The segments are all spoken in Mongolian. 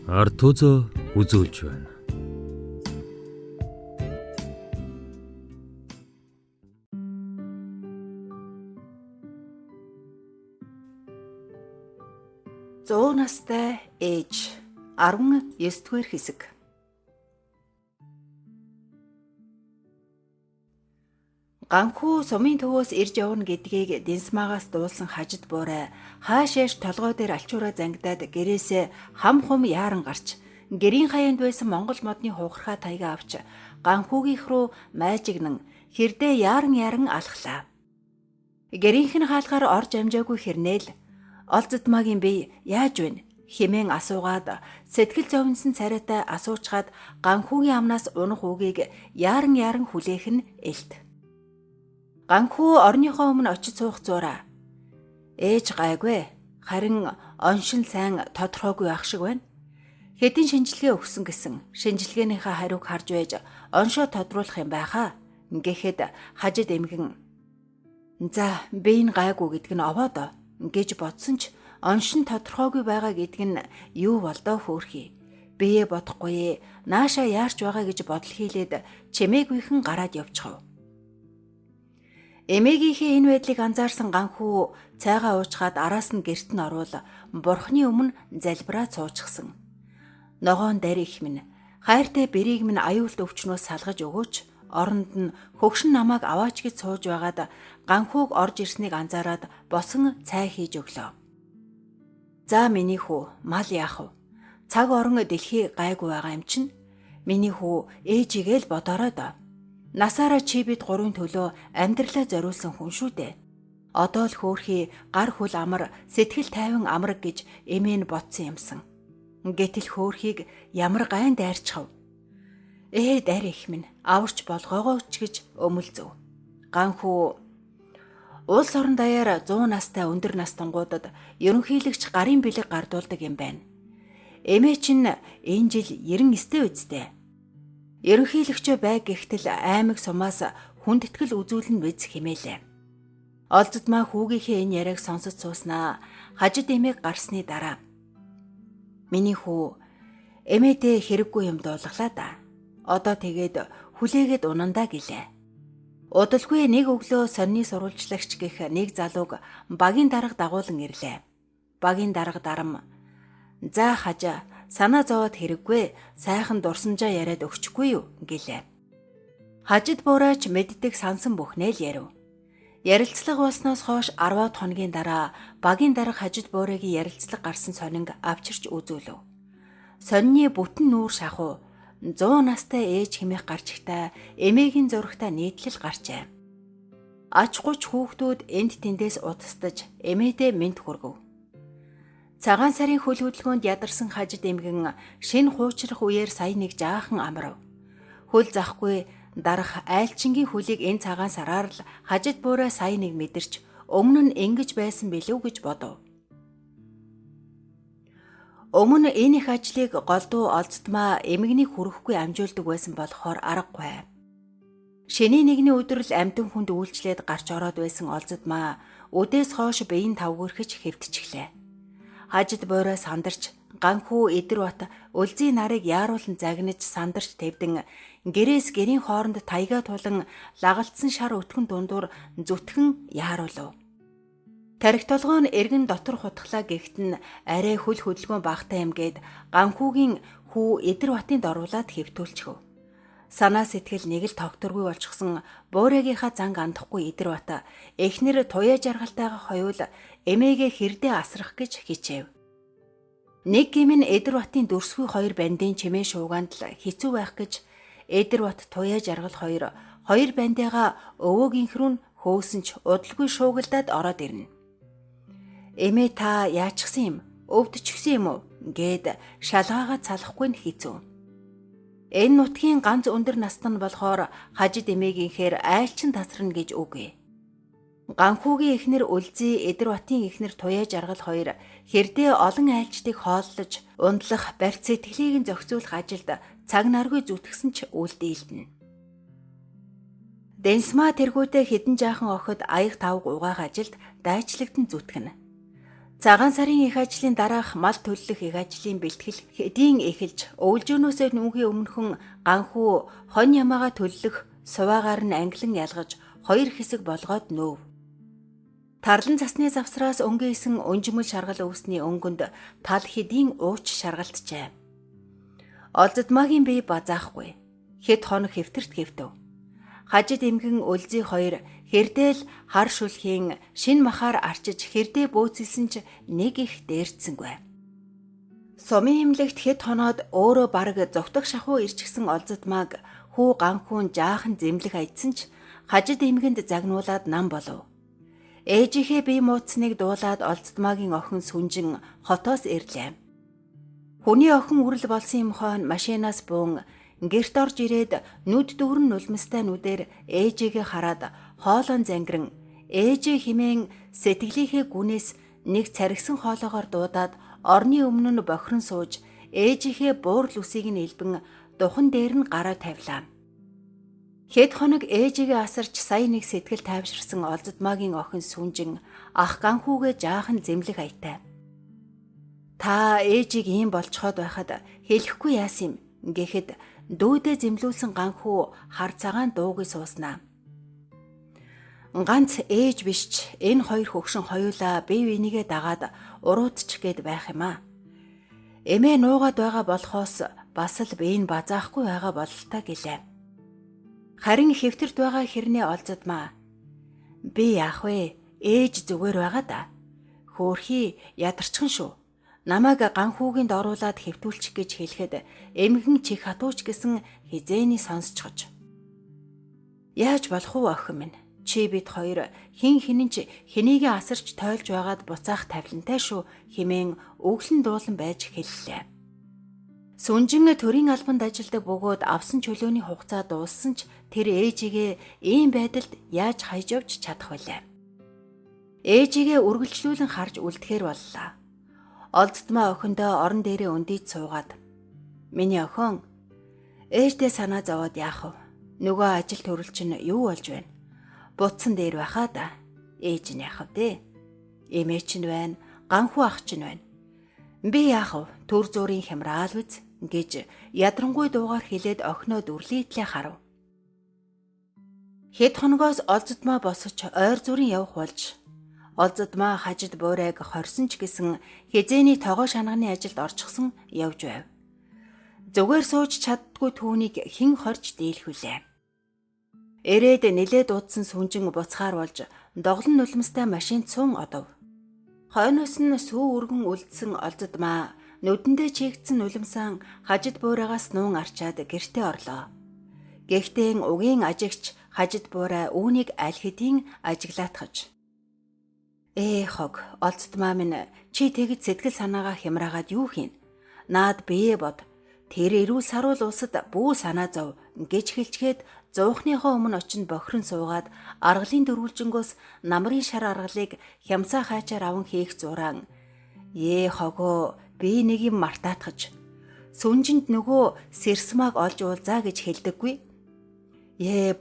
Ард түзөө үзүүлж байна. Зуун настай ээж 19-р хэсэг. Ганхүү сумын төвөөс ирж явна гэдгийг Денсмаагаас дуулсан хажид буурай хаашааш толгой дээр алчуураа зангидаад гэрээсээ хам хум яаран гарч гэрийн хаяанд байсан монгол модны хуухархаа таяга авч Ганхүүгийнх рүү майжигнан хэрдээ яаран алхлаа. Гэрийнх нь хаалгаар орж амжаагүй хэрнээл Олзотмаагийн бие яаж вэ хэмээн асуугаад сэтгэл зовнсон царайтай асуучгаад Ганхүүгийн амнаас унах үгийг яаран хүлээх нь элт. Ганхүү орныхоо өмнө очиж суух зураа. Ээж гайгүй, харин оншин сайн тодорхойгүй ах шиг байна. Хэдин шинжилгээ өгсөн гэсэн шинжилгээнийхээ хариуг харж байж оншоо тодруулах юм байхаа. Ингээд хажид эмгэн за би энэ гайгүй гэдг нь овоо доо гэж бодсон ч оншин тодорхойгүй байгаа гэдг нь юу болдоо хөөрхий. Бие бодохгүй нааша яарч байгаа гэж бодол хийлээд чимээгүйхэн гараад явчихав. Эмээгийнхээ энэ байдлыг анзаарсан Ганхүү цайгаа уучгаад араас нь гэрт нь орвол бурхны өмнө залбираа цуучгсан. Ногоон дарих минь хайртай бэрийг минь аюулт өвчнөөс салгаж өгөөч. Оронд нь хөгшин намайг аваач гэж сууж байгаад Ганхүүг орж ирснийг анзаараад босон цай хийж өглөө. За миний хүү мал яах вэ? Цаг орон дэлхий гайгүй байгаа юм чинь. Миний хүү ээжигээ л бодорой доо. Насаараа чи бид гурвын төлөө амьдралаа зориулсан хүн шүү дээ. Одоо л хөөрхий гар хүл амар сэтгэл тайван амраг гэж эмээ нь бодсон юмсан. Гэтэл хөөрхийг ямар гайн дайрчхав. Дарих минь аварч болгоогооч гэж өмөлзөв. Ганхүү улс орон даяар 100 настай өндөр настангуудад ерөнхийлөгч гарын бэлэг гардуулдаг юм байна. Эмээ чинь энэ жил 99-тэй үсттэй. Ерөнхийлөгчөө байг гэхтэл аймаг сумаас хүндэтгэл үзүүлэн биз хэмээлээ. Олзотмаа хүүгийнхээ энэ яриаг сонсож сууснаа хажид эмээг гарсны дараа. Миний хүү эмээдээ хэрэггүй юм дуулглаа да. Одоо тэгээд хүлээгээд унандаа гэлээ. Удалгүй нэг өглөө сонины сурвалжлагч гэх нэг залууг багийн дарга дагуулan ирлээ. Багийн дарга дарам за хажаа санаа зовоод хэрэггүй сайхан дурсамжаа яриад өгчихгүй юу гэлээ. Хажид буураач мэддэг сансан бүхнээ л ярив. Ярилцлага болсноос хойш 10 хоногийн дараа багийн дарга хажид буураагийн ярилцлага гарсан сонинг авчирч үзүүлв. Сонины бүтэн нүүр шахуу 100 настай ээж хэмээх гарч ихтэй эмээгийн зурагтай нийтлэл гарчээ. Ач гуч хүүхдүүд энд тэндээс утастаж эмээдээ мэд хүргэв. Цагаан сарын хөл хөдөлгөөнд ядарсан хажид эмгэн шинэ хуучрах үеэр сая нэг жаахан амрав. Хөл захгүй дарах айлчингийн хөлийг энэ цагаан сараар л хажид буураа сая нэг мэдэрч өмнө нь ингэж байсан билүү гэж бодов. Өмнө энэ их ажлыг голдуу Олзотмаа эмгэнийг хүрхэхгүй амжуулдаг байсан болохоор аргагүй. Шөнийн нэгний өдөр л амьтан хүнд үйлчлээд гарч ороод байсан Олзотмаа өдөөс хойш биеийн тавгөрхөж хэвтчихлээ. Хажид буураа сандарч Ганхүү Эдэрбат өлзийн нарыг яаруулан загнаж сандарч тавьдан гэрээс гэрийн хооронд таяга тулан лагалтсан шар өтгөн дундуур зүтгэн яаруулв. Тарих толгой нь эргэн дотор хутглаа гэхэд нь арай хөл хөдөлгөөн багтай юм гээд Ганхүүгийн хүү Эдэрбатын дорвуулаад хэвтүүлчихв. Санаа сэтгэл нэг л тогтворгүй болчихсон буураагийнхаа занг андахгүй Эдэрбат эхнэр туяа жаргалтайгаа хоёул эмээгээ хэрдээ асрах гэж хичээв. Нэг гэмн Эдэрбатын дөрсгүй хоёр бандын чимээ шуугаанд л хэцүү байх гэж Эдэрбат туяа жаргал хоёр бандыгаа өвөөгийнх рүү хөөсөн ч удалгүй шуугилдаад ороод ирнэ. Эмээ та яачихсан юм? Өвдчихсэн юм уу? Гэд шалгаагаа цалахгүй нь хэцүү. Энэ нутгийн ганц өндөр настан болохоор хажид эмээгийнхээр айлчин тасарна гэж үгүй. Ганхүүгийн эхнэр Өлзий Эдэрбатын эхнэр туяа жаргал хоёр хэрдээ олон айлчдыг хооллож ундлах барьц сэтгэлийг нь зохицуулах ажилд цаг наргүй зүтгэсэн ч үлдээлдэнэ. Денсмаа тэргүүтээ хэдэн жаахан охид аяг тавг угаах ажилд дайчлагдсан зүтгэнэ. Цагаан сарын их ажлын дараах мал төлөх их ажлын бэлтгэл хэдийн эхэлж өвлжөөнөөсөө нүүхийн өмнөхөн ганхүү хонь ямаага төлөх суваагаар нь англин ялгаж 2 хэсэг болгоод нөөв. Тарлан цасны завсраас өнгөйсөн өнжмөл шаргал өвсний өнгөнд тал хэдийн ууч шаргалджээ. Олзодмаагийн бие базаахгүй. Хэд хоног хэвтэрт гэвдэв. Хажид эмгэн өлзий 2 хэрдэл хар шүлхийн шин махаар арчиж хэрдээ бөөцөлсөн ч нэг их дээрцсэнгүй. Сумын эмнэлэгт хэд хоноод өөрөө бараг зогтох шахуу ирчихсэн олзодмааг хүү ганхүүн жаахан зэмлэх аядсан ч хажид эмгэнд загнуулаад нам болов. Ээжийнхээ бие мууцныг дуулаад олзодмаагийн охин сүнжин хотоос ирлээ. Хүний охин үрэл болсон юм хон машинаас буун гэрт орж ирээд нүд дүүрэн нулимстай нүдээр ээжигээ хараад хоолон зангиран ээжээ химэн сэтгэлийнхээ гүнээс нэг царигсан хоолоогоор дуудаад орны өмнө нь бохирон сууж ээжийнхээ буурал үсийг нь элбэн духан дээр нь гараа тавилаа. Хэд хоног ээжигээ асарч сая нэг сэтгэл тайвширсан олзодмаагийн охин сүнжин ах ганхүүгээ жаахан зэмлэх аятай. Та ээжийг ийм болцоход байхад хэлэхгүй яасан юм гэхэд дүүдээ зэмлүүлсэн ганхүү хар цагаан дуугүй сууснаа. Ганц ээж биш ч энэ 2 хөгшин хоёулаа бие бинийгээ дагаад уруудч гээд байх юм аа. Эмээ нуугаад байгаа болохоос бас л бие нь базаахгүй байгаа бололтой гэлээ. Харин хэвтэрт байгаа хэрнээ олзодмаа. Би яах вэ? Ээж зүгээр байгаа да. Хөөхий ядарчхан шүү. Намайг ганхүүгийн доруулаад хэвтүүлчих гэж хэлэхэд эмгэн чих хатууч гэсэн хизээний сонсцгож. Яаж болох уу охин минь? Чи бид 2 хин хинэн ч хэнийгээ асарч тойлж байгаад буцаах тавилантай шүү хэмээн өглөн дуулан байж хэллээ. Сүнжин төрийн албанд ажилдаг бөгөөд авсан чөлөөний хугацаа дууссан ч тэр ээжигээ ийм байдалд яаж хайж явж чадах вүлээ. Ээжигээ үргэлжлүүлэн харж үлдэхэр боллоо. Олзодмаа охиндоо орон дээрээ өндийд суугаад миний охин ээждээ санаа зовоод яах вэ? Нөгөө ажил төрөл чинь юу болж байна? Буцсан дээр байхаа да. Ээж нь яах вэ? Эмээ чинь байна, ганхүү ах чинь байна. Би яах вэ? Төр зүрийн хямраал үз гэж ядрангуй дуугаар хэлээд охиноо дүрлийтлээ харав. Хэд хоногоос олзодмаа босож ойр зүрийн явах болж олзодмаа хажид буурайг хорсон ч гэсэн хизээний тогоо шанагны ажилд орчихсон явж байв. Зүгээр сууж чаддгүй түүнийг хэн хорж дийлэх вүлээ. Эрээд нилээд дуудсан сүнжин буцхаар болж доглон нулимстай машинд цун одов. Хойноос нь сүү өргөн үлдсэн олзодмаа нүдэндээ чигдсэн нулимсан хажид буурайгаас нуун арчаад гэртээ орлоо. Гэхдээ угийн ажигч хажид буурай үүнийг аль хэдийн ажиглаатгаж. Хог олзодмаа минь чи тэгж сэтгэл санаагаа хямраагаад юу хийн? Наад бие бод. Тэр эрүүл саруул улсад бүү санаа зов гэж хэлчихэд зуухныхоо өмнө очинд бохирон суугаад аргалын дөрвөлжингөөс намрын шар аргалыг хямцаа хайчаар аван хийх зураан. Хогоо би нэг юм мартаатгаж. Сүнжинд нөгөө сэрсмаг олж уулзаа гэж хэлдэггүй.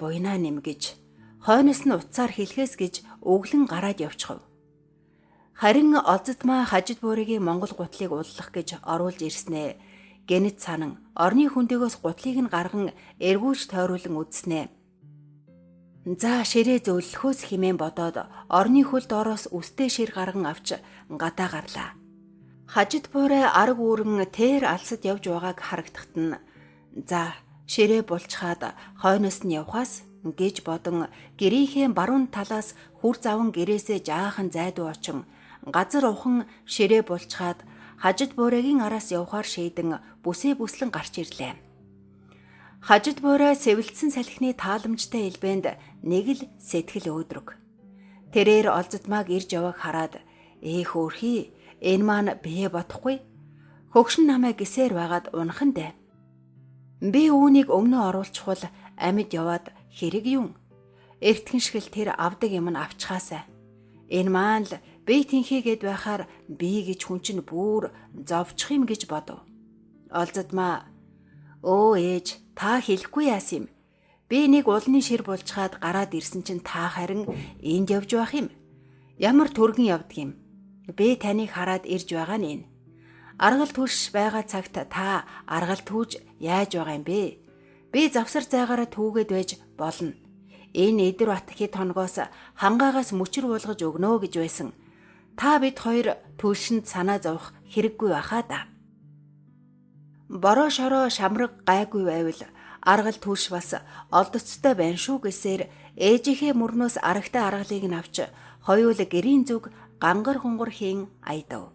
Буйнаа нэм гэж. Хойноос нь уцаар хэлхээс гэж өглөн гараад явчихв. Харин олзодмаа хажид буурайгийн Монгол гутлыг уллах гэж оруулж ирснээ. Гэнэт санан орны хүндэгөөс гутлыг нь гарган эргүүлж тойруулан үзснээ. За ширээ зөөлөхөөс химэн бодоод орны хөл доороос үстэй шир гарган авч гадаа гарлаа. Хажид буурай арг үүрэн тэр алсад явж байгааг харагдахад нь за ширээ булчхаад хойноос нь явхаас гэж бодон гэрийнхээ баруун талаас хүр заван гэрээсээ жаахан зайдуу очин газар ухан ширээ булчхаад хажид буурайгийн араас явхаар шийдэн бүсээ бүслэн гарч ирлээ. Хажид буурай сэвэлдсэн салхины тааламжтай элбэнд нэг л сэтгэл өөдрөг. Тэрээр олзодмааг ирж явааг хараад хөөхий энэ маань бие бодохгүй. Хөгшин намайг гисээр байгаад унахан дээ. Би үүнийг өмнө оруулчихвал амьд яваад хэрэг юм. Эртгэн шигэл тэр авдаг юм нь авчхаасай. Энэ маань л бие тэнхийгээд байхаар би гэж хүн чинь бүр зовчих юм гэж бодов. Олзодмаа ээж та хэлэхгүй яасан юм. Би нэг улны шир булчгаад гараад ирсэн чинь та харин энд явж байх юм. Ямар төргөн явдаг юм. Би таныг хараад ирж байгаа нь энэ. Аргал түлш байгаа цагт та аргал түүж яаж байгаа юм бэ? Би завсар зайгаараа түүгээд байж болно. Энэ эдэр бат хэд хоногоос хангаагаас мөчөр уулгаж өгнө гэж байсан. Та бид хоёр түлшинд санаа зовох хэрэггүй байхаа да. Бороо шороо шамраг гайгүй байвал аргал түлш бас олдоцтой байна шүү гэсээр ээжийнхээ мөрнөөс арагтай аргалыг нь авч хоёул гэрийн зүг гангар хунгар хийн аядав.